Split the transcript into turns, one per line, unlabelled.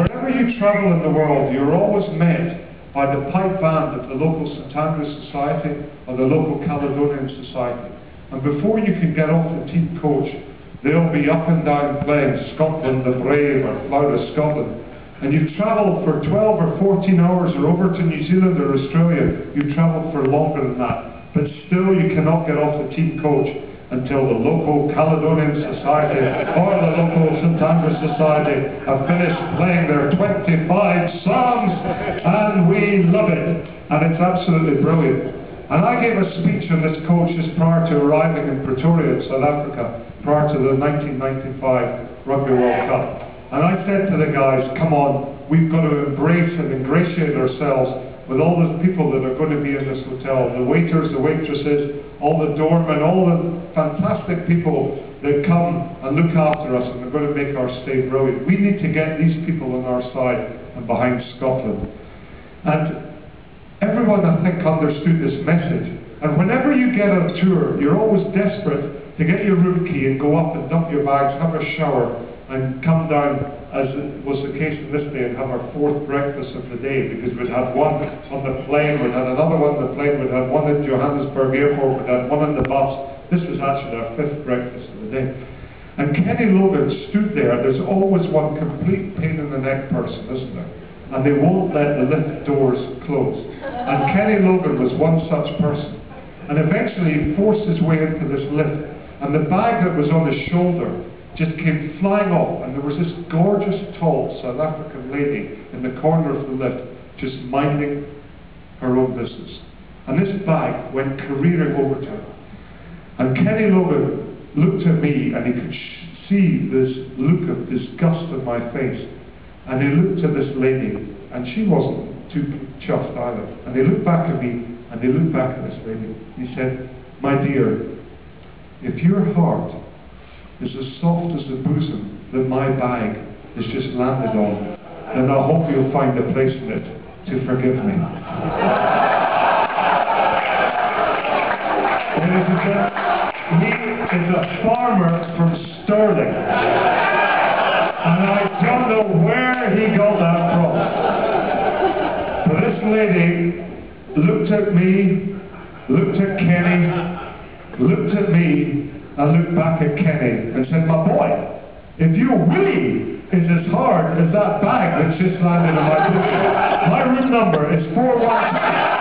Wherever you travel in the world, you're always met by the pipe band of the local St Andrews Society or the local Caledonian Society. And before you can get off the team coach, they'll be up and down playing Scotland the Brave or Flout of Scotland. And you've travelled for 12 or 14 hours or over to New Zealand or Australia, you've travelled for longer than that. But still you cannot get off the team coach until the local Caledonian Society or the local St Andrews Society have finished playing their 25 songs, and we love it, and it's absolutely brilliant. And I gave a speech on this coach just prior to arriving in Pretoria in South Africa, prior to the 1995 Rugby World Cup. And I said to the guys, come on, we've got to embrace and ingratiate ourselves with all the people that are going to be in this hotel, the waiters, the waitresses, all the doormen, all the fantastic people that come and look after us and are going to make our stay brilliant. We need to get these people on our side and behind Scotland. And everyone, I think, understood this message. And whenever you get on tour, you're always desperate to get your room key and go up and dump your bags, have a shower, and come down, as was the case on this day, and have our fourth breakfast of the day, because we'd had one on the plane, we'd had another one on the plane, we'd had one at Johannesburg Airport, we'd had one on the bus. This was actually our fifth breakfast of the day. And Kenny Logan stood there. There's always one complete pain in the neck person, isn't there? And they won't let the lift doors close. And Kenny Logan was one such person. And eventually he forced his way into this lift, and the bag that was on his shoulder just came flying off, and there was this gorgeous, tall South African lady in the corner of the lift, just minding her own business. And this bag went careering over to her. And Kenny Logan looked at me, and he could see this look of disgust on my face. And he looked at this lady, and she wasn't too chuffed either. And he looked back at me, and he looked back at this lady. He said, "My dear, if your heart is as soft as the bosom that my bag has just landed on, then I hope you'll find a place in it to forgive me." Ladies and gentlemen, he is a farmer from Stirling. And I don't know where he got that from. But this lady looked at me, looked at Kenny, looked at me, and looked back at Kenny and said, "My boy, if your willy is as hard as that bag that's just landed on my boot, my room number is 412.